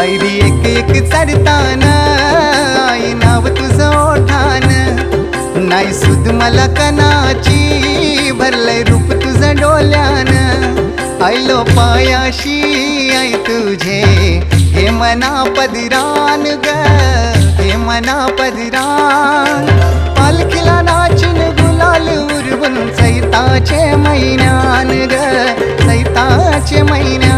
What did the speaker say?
पायरी एक एक चढताना आई नाव तुझं ओठान, नाही सुद मला कनाची भरलंय रूप तुझं डोल्यान, आयलो पायाशी आई तुझे हे मना पदरान ग, हे मना पदरान, पालखीला नाचून गुलाल उरवून चैताचे महिन्यान ग, चैताचे महिन्यान।